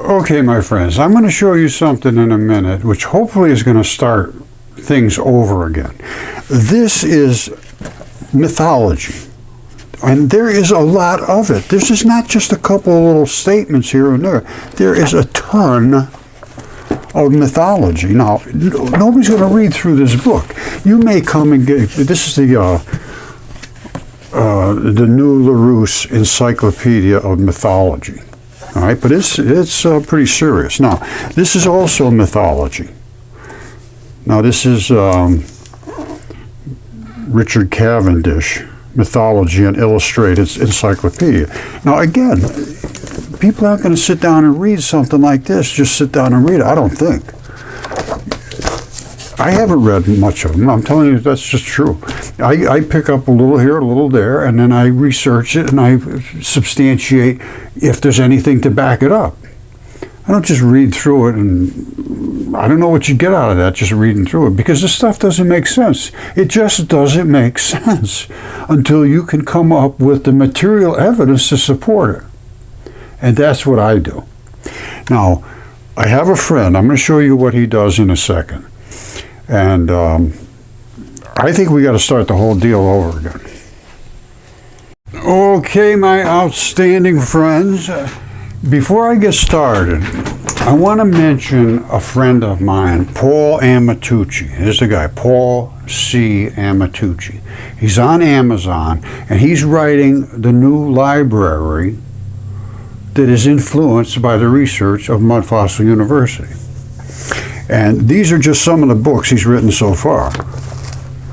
Okay, my friends, I'm going to show you something in a minute, which hopefully is going to start things over again. This is mythology, and there is a lot of it. This is not just a couple of little statements here and there. There is a ton of mythology. Now, nobody's going to read through this book. You may come and get, this is the New Larousse Encyclopedia of Mythology. All right, but it's pretty serious. Now, this is also mythology. Now, this is Richard Cavendish, Mythology and Illustrated Encyclopedia. Now, again, people aren't going to sit down and read something like this. Just sit down and read it. I don't think. I haven't read much of them. I'm telling you, that's just true. I pick up a little here, a little there, and then I research it and I substantiate if there's anything to back it up. I don't just read through it, and I don't know what you get out of that just reading through it, because this stuff doesn't make sense. It just doesn't make sense until you can come up with the material evidence to support it. And that's what I do. Now, I have a friend. I'm going to show you what he does in a second. And I think we got to start the whole deal over again. Okay, my outstanding friends, before I get started, I want to mention a friend of mine, Paul Amatucci. Here's the guy, Paul C. Amatucci. He's on Amazon, and he's writing the new library that is influenced by the research of Mudfossil University. And these are just some of the books he's written so far.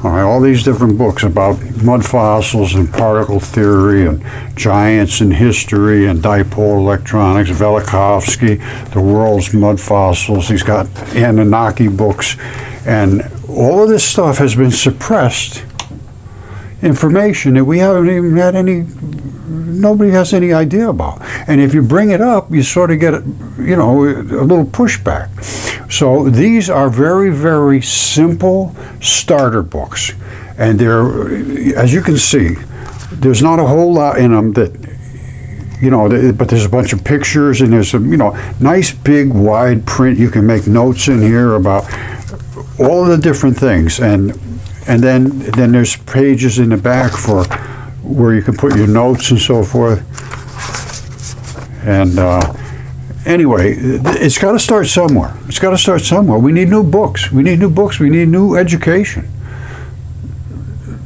All right, all these different books about mud fossils and particle theory and giants in history and dipole electronics, Velikovsky, the world's mud fossils. He's got Anunnaki books. And all of this stuff has been suppressed information that we haven't even had nobody has any idea about. And if you bring it up, you sort of get, a little pushback. So these are very, very simple starter books. And they're, as you can see, there's not a whole lot in them that, but there's a bunch of pictures, and there's some, nice big wide print. You can make notes in here about all of the different things. And then there's pages in the back for where you can put your notes and so forth. And anyway, it's got to start somewhere. It's got to start somewhere. We need new books. We need new books. We need new education.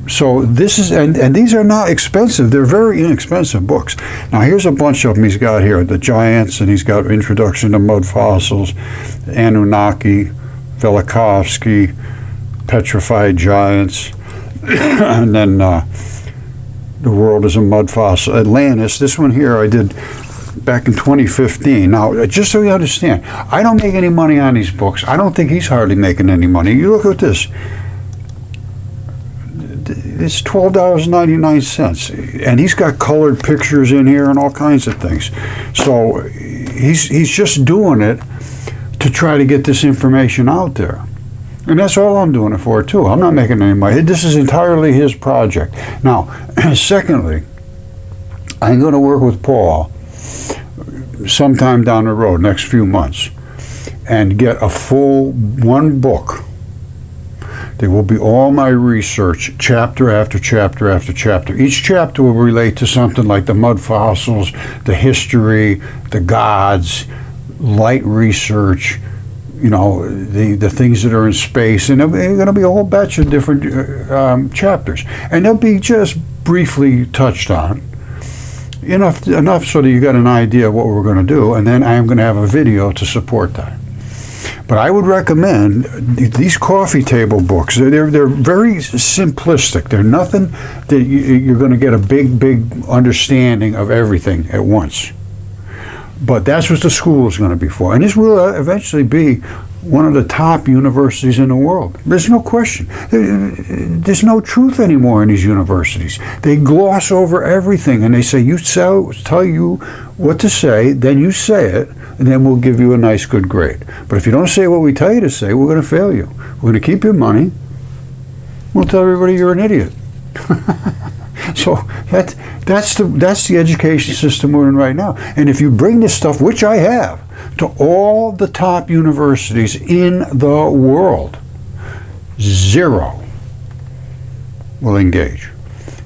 So this is, and these are not expensive. They're very inexpensive books. Now here's a bunch of them he's got here. The giants, and he's got Introduction to Mud Fossils, Anunnaki, Velikovsky, Petrified Giants, and then The World is a Mud Fossil, Atlantis. This one here I did back in 2015. Now, just so you understand, I don't make any money on these books. I don't think he's hardly making any money. You look at this. It's $12.99, and he's got colored pictures in here and all kinds of things. So he's just doing it to try to get this information out there. And that's all I'm doing it for, too. I'm not making any money. This is entirely his project. Now, secondly, I'm going to work with Paul sometime down the road, next few months, and get a full one book. There will be all my research, chapter after chapter after chapter. Each chapter will relate to something like the mud fossils, the history, the gods, light research, the things that are in space, and there's going to be a whole batch of different chapters, and they'll be just briefly touched on, enough so that you got an idea of what we're going to do, and then I am going to have a video to support that. But I would recommend these coffee table books. They're very simplistic. They're nothing that you're going to get a big understanding of everything at once. But that's what the school is going to be for. And this will eventually be one of the top universities in the world. There's no question. There's no truth anymore in these universities. They gloss over everything, and they say, tell you what to say, then you say it, and then we'll give you a nice, good grade. But if you don't say what we tell you to say, we're going to fail you. We're going to keep your money. We'll tell everybody you're an idiot. So that's the education system we're in right now. And if you bring this stuff, which I have, to all the top universities in the world. 0 will engage.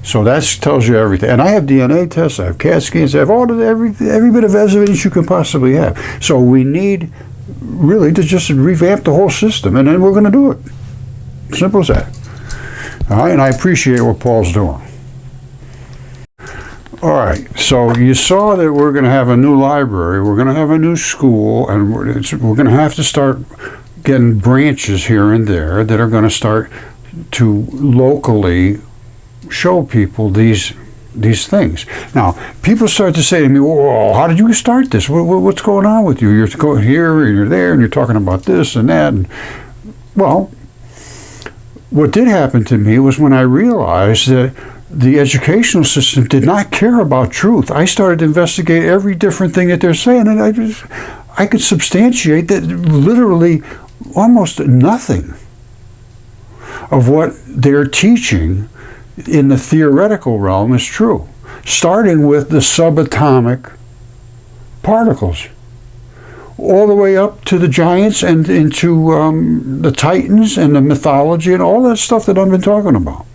So that tells you everything. And I have DNA tests, I have CAT scans, I have every bit of evidence you can possibly have. So we need really to just revamp the whole system, and then we're going to do it. Simple as that. All right, and I appreciate what Paul's doing. All right, so you saw that we're going to have a new library, we're going to have a new school, and we're going to have to start getting branches here and there that are going to start to locally show people these things. Now, people start to say to me, "Whoa, how did you start this? What's going on with you? You're going here and you're there and you're talking about this and that." And, well, what did happen to me was when I realized that the educational system did not care about truth. I started to investigate every different thing that they're saying, and I could substantiate that literally almost nothing of what they're teaching in the theoretical realm is true, starting with the subatomic particles, all the way up to the giants and into the titans and the mythology and all that stuff that I've been talking about.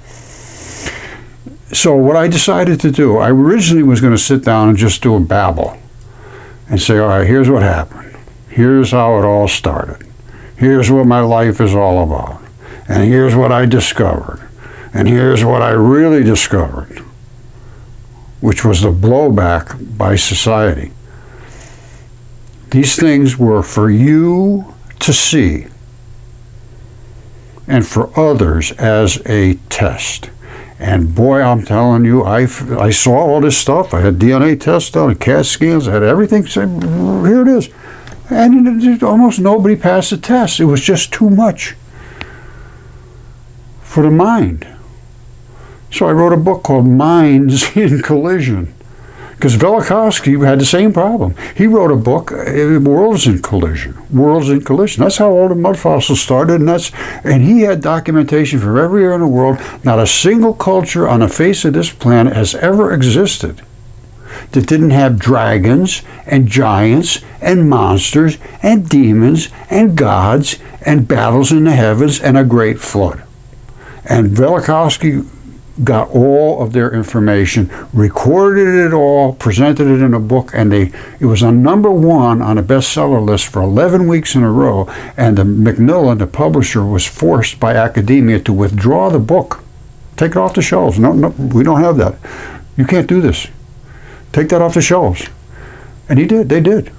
So what I decided to do, I originally was going to sit down and just do a babble and say, all right, here's what happened. Here's how it all started. Here's what my life is all about. And here's what I discovered. And here's what I really discovered, which was the blowback by society. These things were for you to see and for others as a test. And boy, I'm telling you, I saw all this stuff. I had DNA tests done, and CAT scans, I had everything. So here it is. And almost nobody passed the test. It was just too much for the mind. So I wrote a book called Minds in Collision, because Velikovsky had the same problem. He wrote a book, Worlds in Collision. Worlds in Collision. That's how all the Mudfossil started, and he had documentation for everywhere in the world. Not a single culture on the face of this planet has ever existed that didn't have dragons and giants and monsters and demons and gods and battles in the heavens and a great flood. And Velikovsky got all of their information, recorded it all, presented it in a book, and it was on #1 on a bestseller list for 11 weeks in a row, and the Macmillan, the publisher, was forced by academia to withdraw the book. Take it off the shelves. No, we don't have that. You can't do this. Take that off the shelves. And he did. They did.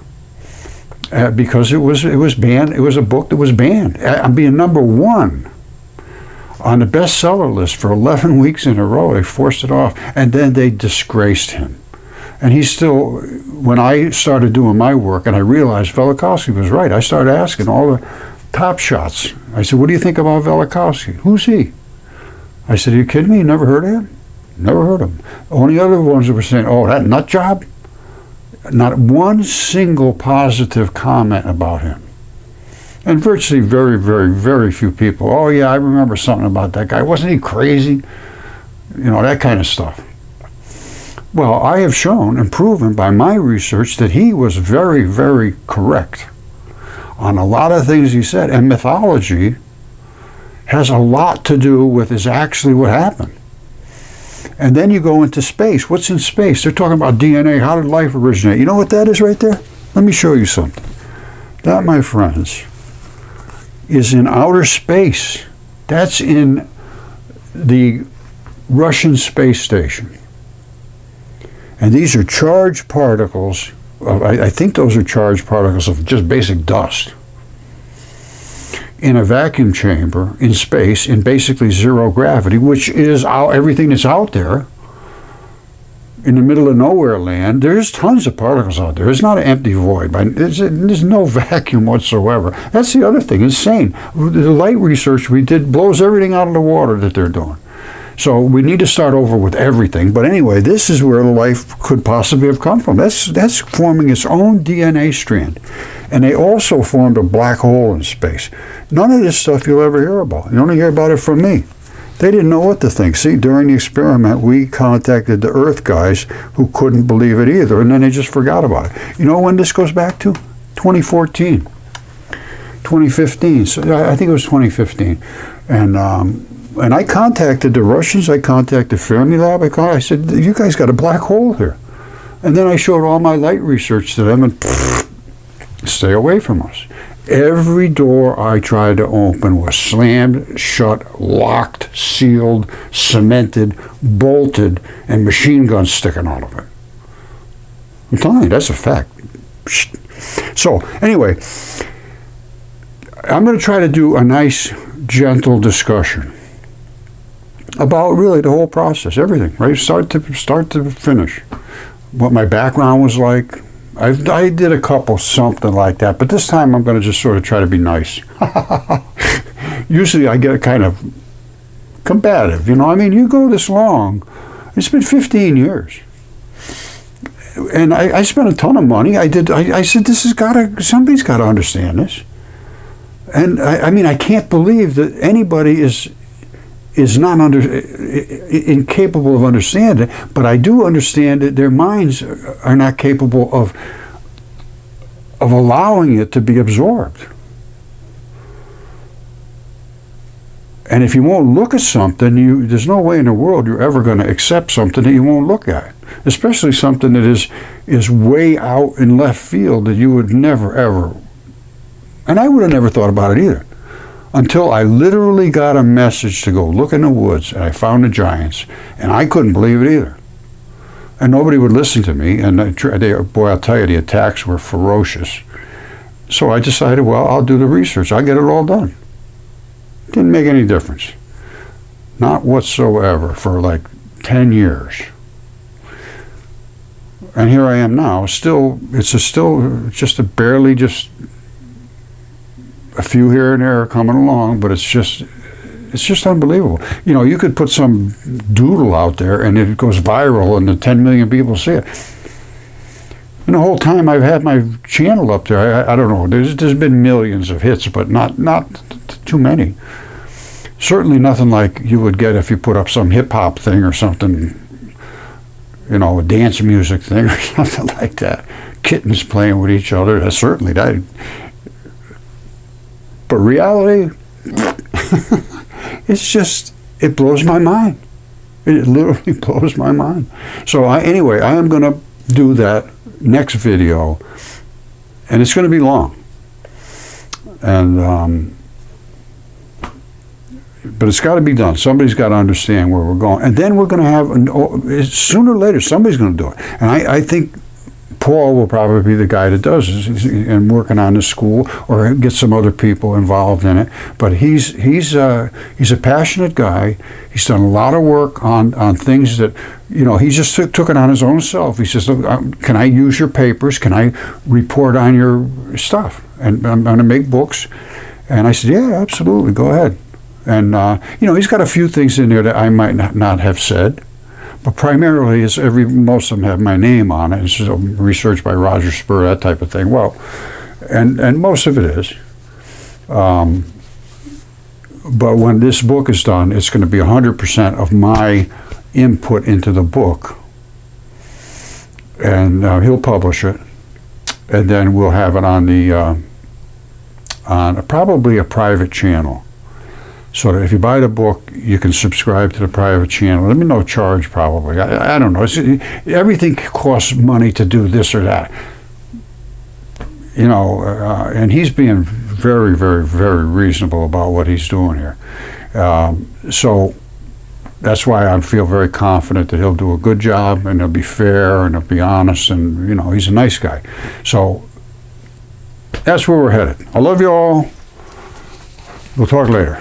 Because it was banned. It was a book that was banned. I'm being #1 on the bestseller list for 11 weeks in a row. They forced it off, and then they disgraced him. And he's still, when I started doing my work and I realized Velikovsky was right, I started asking all the top shots. I said, what do you think about Velikovsky? Who's he? I said, are you kidding me? You never heard of him? Never heard of him. Only other ones that were saying, oh, that nut job? Not one single positive comment about him. And virtually very, very, very few people, oh yeah, I remember something about that guy. Wasn't he crazy? You know, that kind of stuff. Well, I have shown and proven by my research that he was very, very correct on a lot of things he said. And mythology has a lot to do with is actually what happened. And then you go into space. What's in space? They're talking about DNA. How did life originate? You know what that is right there? Let me show you something. That, my friends, is in outer space. That's in the Russian space station. And these are charged particles. I think those are charged particles of just basic dust in a vacuum chamber in space in basically zero gravity, which is everything that's out there in the middle of nowhere land. There's tons of particles out there. It's not an empty void. There's no vacuum whatsoever. That's the other thing. Insane. The light research we did blows everything out of the water that they're doing. So we need to start over with everything. But anyway, this is where life could possibly have come from. That's forming its own DNA strand. And they also formed a black hole in space. None of this stuff you'll ever hear about. You only hear about it from me. They didn't know what to think. See, during the experiment, we contacted the Earth guys who couldn't believe it either, and then they just forgot about it. You know when this goes back to? 2014, 2015. So I think it was 2015, and I contacted the Russians. I contacted Fermilab. I said, "You guys got a black hole here," and then I showed all my light research to them, and stay away from us. Every door I tried to open was slammed shut, locked, sealed, cemented, bolted, and machine guns sticking out of it. I'm telling you, that's a fact. So, anyway, I'm going to try to do a nice, gentle discussion about really the whole process, everything, right? Start to finish. What my background was like. I did a couple something like that, but this time I'm going to just sort of try to be nice. Usually I get kind of combative, you know. I mean, you go this long. It's been 15 years. And I spent a ton of money. I said, somebody's got to understand this. And I mean, I can't believe that anybody is not incapable of understanding, but I do understand that their minds are not capable of allowing it to be absorbed. And if you won't look at something, there's no way in the world you're ever going to accept something that you won't look at, especially something that is way out in left field that you would never, ever, and I would have never thought about it either. Until I literally got a message to go look in the woods, and I found the giants, and I couldn't believe it either. And nobody would listen to me, and boy, I'll tell you, the attacks were ferocious. So I decided, well, I'll do the research. I'll get it all done. Didn't make any difference. Not whatsoever for like 10 years. And here I am now. It's just a few here and there are coming along, but it's just unbelievable. You know, you could put some doodle out there and it goes viral and 10 million people see it. And the whole time I've had my channel up there, I don't know, there's been millions of hits, but not too many. Certainly nothing like you would get if you put up some hip-hop thing or something, you know, a dance music thing or something like that. Kittens playing with each other, that's certainly that. But reality, it blows my mind. It literally blows my mind. So anyway, I am going to do that next video, and it's going to be long. And but it's got to be done. Somebody's got to understand where we're going. And then we're going to have, sooner or later, somebody's going to do it. And I think Paul will probably be the guy that does it and working on the school, or get some other people involved in it. But he's a passionate guy. He's done a lot of work on things that, you know, he just took it on his own self. He says, look, can I use your papers? Can I report on your stuff? And I'm going to make books. And I said, yeah, absolutely, go ahead. And, you know, he's got a few things in there that I might not have said. But primarily, most of them have my name on it. It's just research by Roger Spur, that type of thing. Well, and most of it is. But when this book is done, it's going to be 100% of my input into the book. And he'll publish it. And then we'll have it on on probably a private channel. So that if you buy the book, you can subscribe to the private channel. There'll be no charge, probably. I don't know. Everything costs money to do this or that. You know, and he's being very, very, very reasonable about what he's doing here. So that's why I feel very confident that he'll do a good job, and he'll be fair, and he'll be honest, and, you know, he's a nice guy. So that's where we're headed. I love you all. We'll talk later.